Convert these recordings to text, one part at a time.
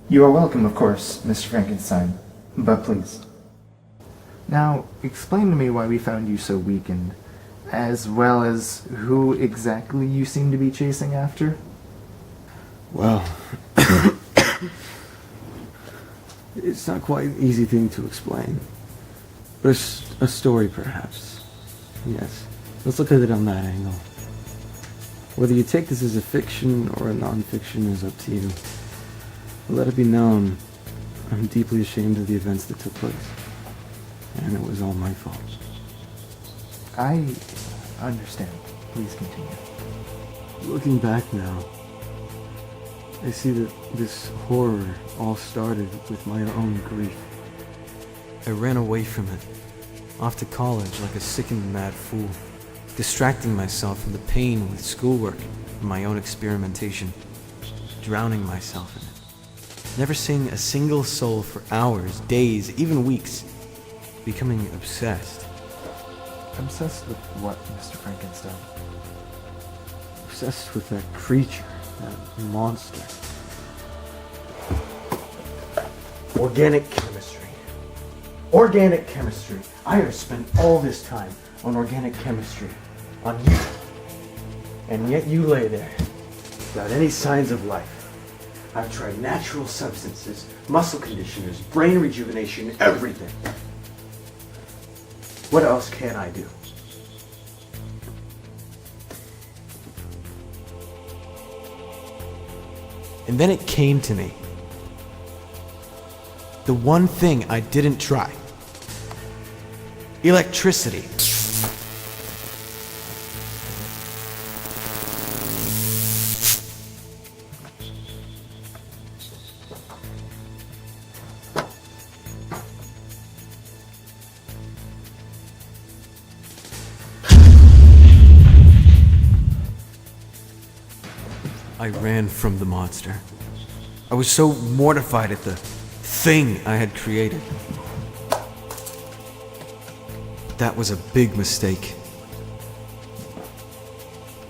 You are welcome, of course, Mr. Frankenstein, but please. Now, explain to me why we found you so weakened, as well as who exactly you seem to be chasing after. Well, it's not quite an easy thing to explain, but it's a story perhaps. Yes, let's look at it on that angle. Whether you take this as a fiction or a non-fiction is up to you. But let it be known, I'm deeply ashamed of the events that took place. And it was all my fault. I understand. Please continue. Looking back now, I see that this horror all started with my own grief. I ran away from it, off to college like a sick and mad fool, distracting myself from the pain with schoolwork and my own experimentation, drowning myself in it. Never seeing a single soul for hours, days, even weeks, becoming obsessed. Obsessed with what, Mr. Frankenstein? Obsessed with that creature, that monster. Organic chemistry. Organic chemistry. I have spent all this time on organic chemistry. On you. And yet you lay there, without any signs of life. I've tried natural substances, muscle conditioners, brain rejuvenation, everything. What else can I do? And then it came to me. The one thing I didn't try. Electricity. I ran from the monster. I was so mortified at the thing I had created. But that was a big mistake.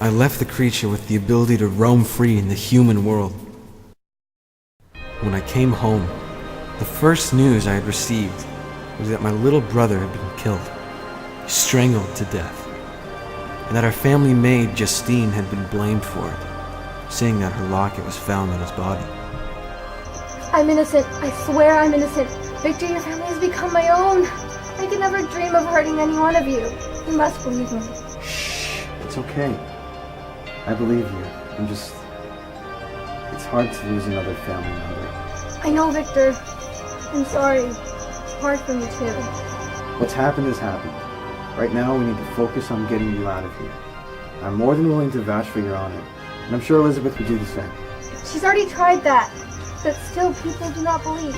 I left the creature with the ability to roam free in the human world. When I came home, the first news I had received was that my little brother had been killed, strangled to death, and that our family maid, Justine, had been blamed for it, saying that her locket was found on his body. I'm innocent. I swear I'm innocent. Victor, your family has become my own. I could never dream of hurting any one of you. You must believe me. Shh, it's okay. I believe you. It's hard to lose another family member. I know, Victor. I'm sorry. It's hard for me too. What's happened has happened. Right now we need to focus on getting you out of here. I'm more than willing to vouch for your honor, and I'm sure Elizabeth would do the same. She's already tried that, but still people do not believe.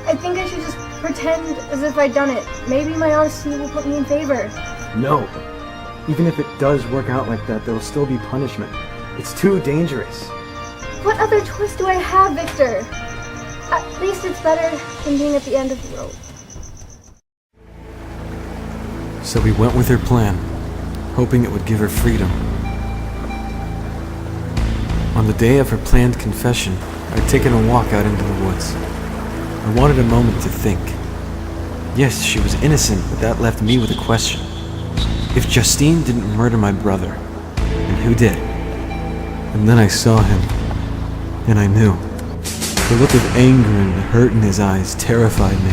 I think I should just pretend as if I'd done it. Maybe my honesty will put me in favor. No. Even if it does work out like that, there will still be punishment. It's too dangerous. What other choice do I have, Victor? At least it's better than being at the end of the road. So we went with her plan, hoping it would give her freedom. On the day of her planned confession, I'd taken a walk out into the woods. I wanted a moment to think. Yes, she was innocent, but that left me with a question. If Justine didn't murder my brother, then who did? And then I saw him, and I knew. The look of anger and hurt in his eyes terrified me.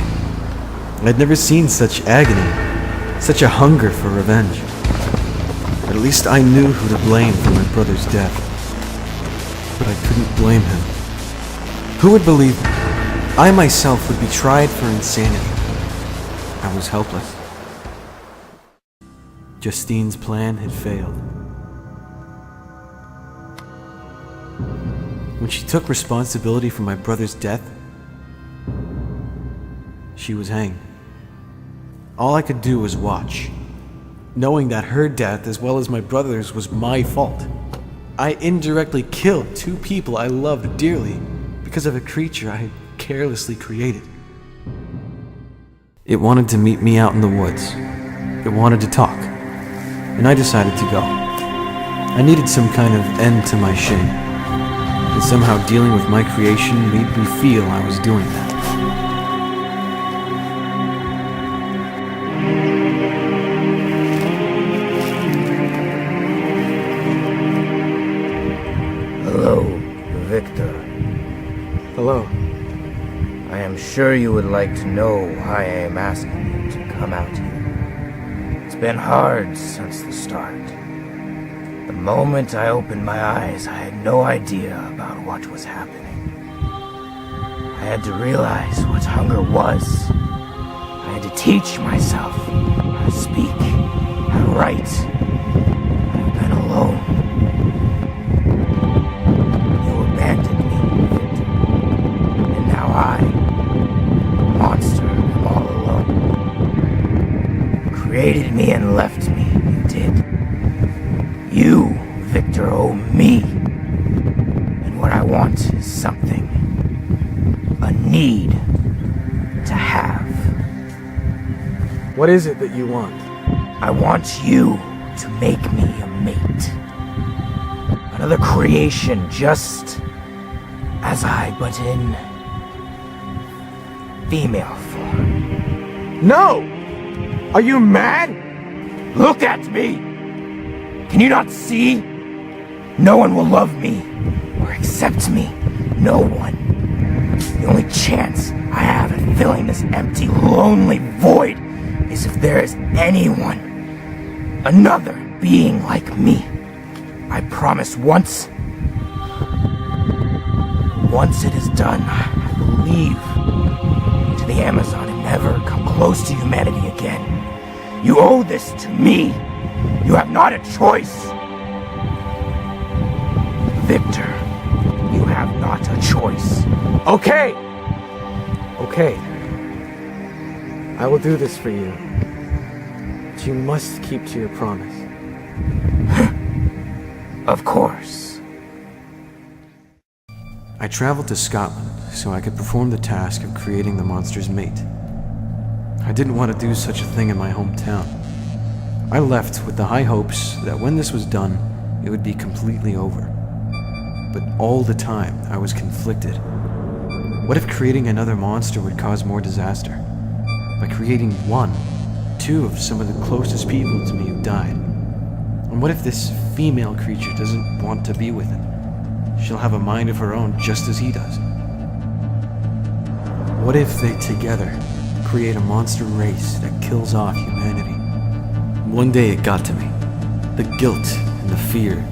I'd never seen such agony, such a hunger for revenge. But at least I knew who to blame for my brother's death. But I couldn't blame him. Who would believe me? I myself would be tried for insanity. I was helpless. Justine's plan had failed. When she took responsibility for my brother's death, she was hanged. All I could do was watch, knowing that her death, as well as my brother's, was my fault. I indirectly killed two people I loved dearly because of a creature I had carelessly created. It wanted to meet me out in the woods. It wanted to talk, and I decided to go. I needed some kind of end to my shame. and somehow dealing with my creation made me feel I was doing that. Hello, Victor. Hello. I am sure you would like to know why I am asking you to come out here. It's been hard since the start. The moment I opened my eyes, I had no idea about what was happening. I had to realize what hunger was. I had to teach myself how to speak, how to write. I've been alone. You abandoned me, Victor. And now I, monster, am all alone. You created me and left me, you did. You, Victor, owe me. And what I want is something. A need to have. What is it that you want? I want you to make me a mate. Another creation just as I, but in female form. No! Are you mad? Look at me! Can you not see? No one will love me or accept me. No one. The only chance I have at filling this empty, lonely void is if there is anyone, another being like me. I promise once it is done, I will leave to the Amazon and never come close to humanity again. You owe this to me. You have not a choice. Victor, you have not a choice. Okay! Okay. I will do this for you. But you must keep to your promise. Of course. I traveled to Scotland so I could perform the task of creating the monster's mate. I didn't want to do such a thing in my hometown. I left with the high hopes that when this was done, it would be completely over. But all the time, I was conflicted. What if creating another monster would cause more disaster? By creating one, two of some of the closest people to me who died. And what if this female creature doesn't want to be with him? She'll have a mind of her own just as he does. What if they together create a monster race that kills off humanity? One day it got to me. The guilt and the fear.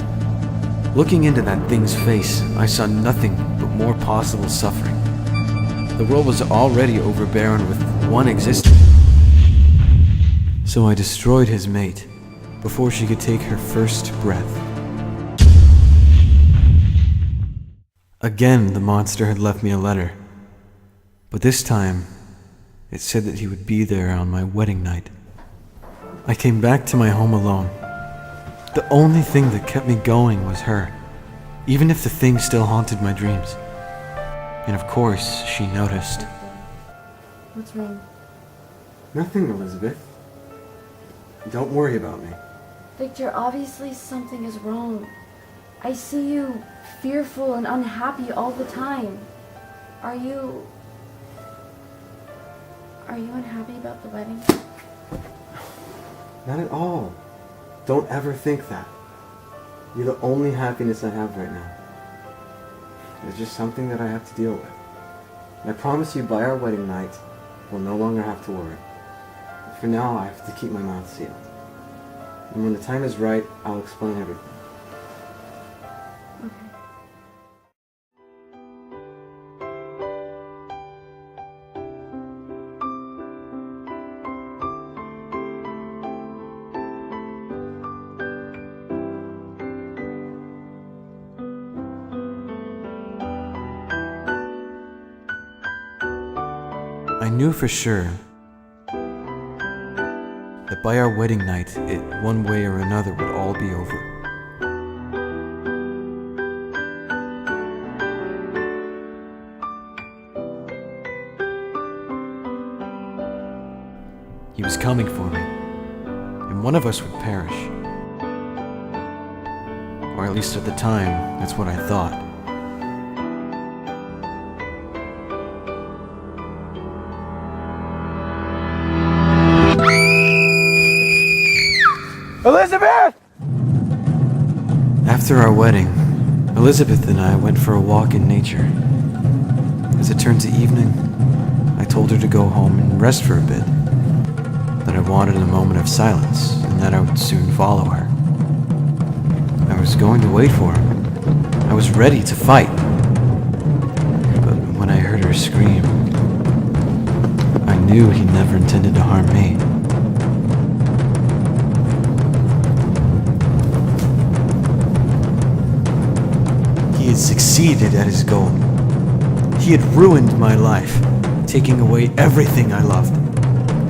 Looking into that thing's face, I saw nothing but more possible suffering. The world was already overbearing with one existence. So I destroyed his mate before she could take her first breath. Again, the monster had left me a letter. But this time, it said that he would be there on my wedding night. I came back to my home alone. The only thing that kept me going was her, even if the thing still haunted my dreams. And of course, she noticed. What's wrong? Nothing, Elizabeth. Don't worry about me. Victor, obviously something is wrong. I see you fearful and unhappy all the time. Are you unhappy about the wedding? Not at all. Don't ever think that. You're the only happiness I have right now. It's just something that I have to deal with. And I promise you by our wedding night, we'll no longer have to worry. But for now, I have to keep my mouth sealed. And when the time is right, I'll explain everything. Okay. I knew for sure that by our wedding night, it, one way or another, would all be over. He was coming for me, and one of us would perish. Or at least at the time, that's what I thought. After our wedding, Elizabeth and I went for a walk in nature. As it turned to evening, I told her to go home and rest for a bit, that I wanted a moment of silence and that I would soon follow her. I was going to wait for him. I was ready to fight. But when I heard her scream, I knew he never intended to harm me. He had succeeded at his goal. He had ruined my life, taking away everything I loved.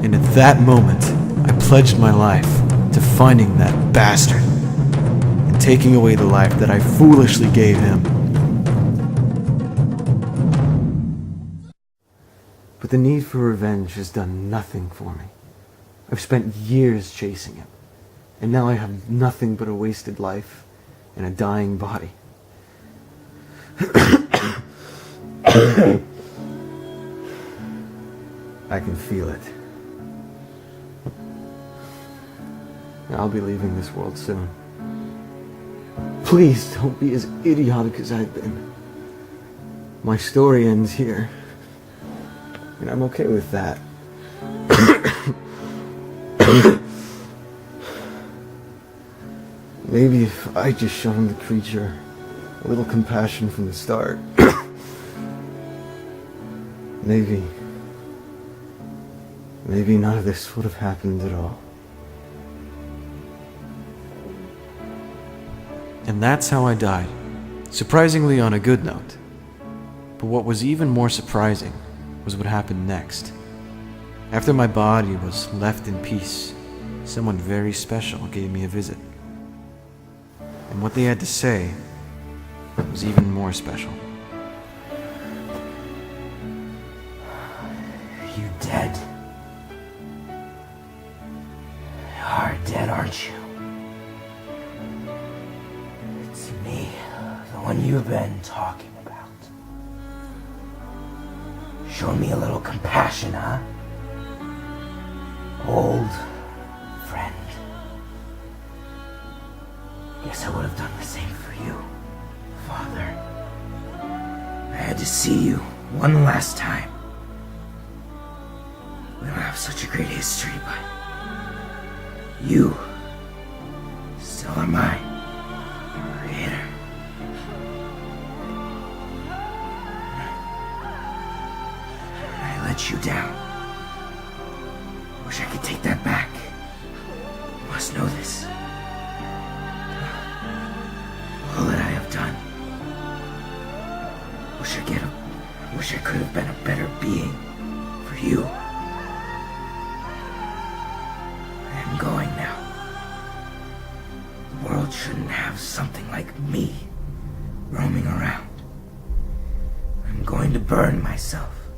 And at that moment, I pledged my life to finding that bastard and taking away the life that I foolishly gave him. But the need for revenge has done nothing for me. I've spent years chasing him, and now I have nothing but a wasted life and a dying body. I can feel it. I'll be leaving this world soon. Please don't be as idiotic as I've been. My story ends here, and I'm okay with that. Maybe if I just shown the creature a little compassion from the start, maybe none of this would have happened at all. And that's how I died, surprisingly on a good note. But what was even more surprising was what happened next. After my body was left in peace, someone very special gave me a visit. And what they had to say was even more special. You dead? You are dead, aren't you? It's me, the one you've been talking about. Show me a little compassion, huh? Old friend. Guess I would have done the same for you, Father. I had to see you one last time. We don't have such a great history, but you still are my creator. I let you down. Wish I could take that back. You must know this. All that I have done. Wish I could have been a better being for you. I am going now. The world shouldn't have something like me roaming around. I'm going to burn myself.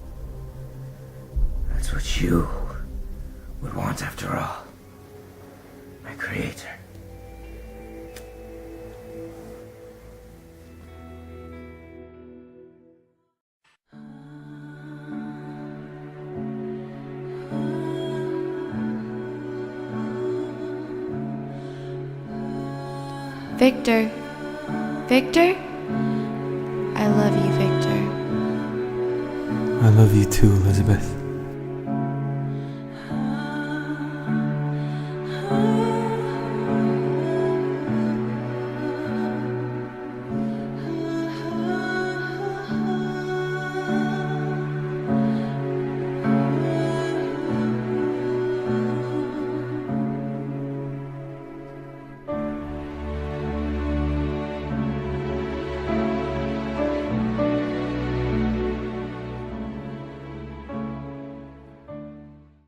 That's what you would want after all. My creator. Victor. Victor? I love you, Victor. I love you too, Elizabeth.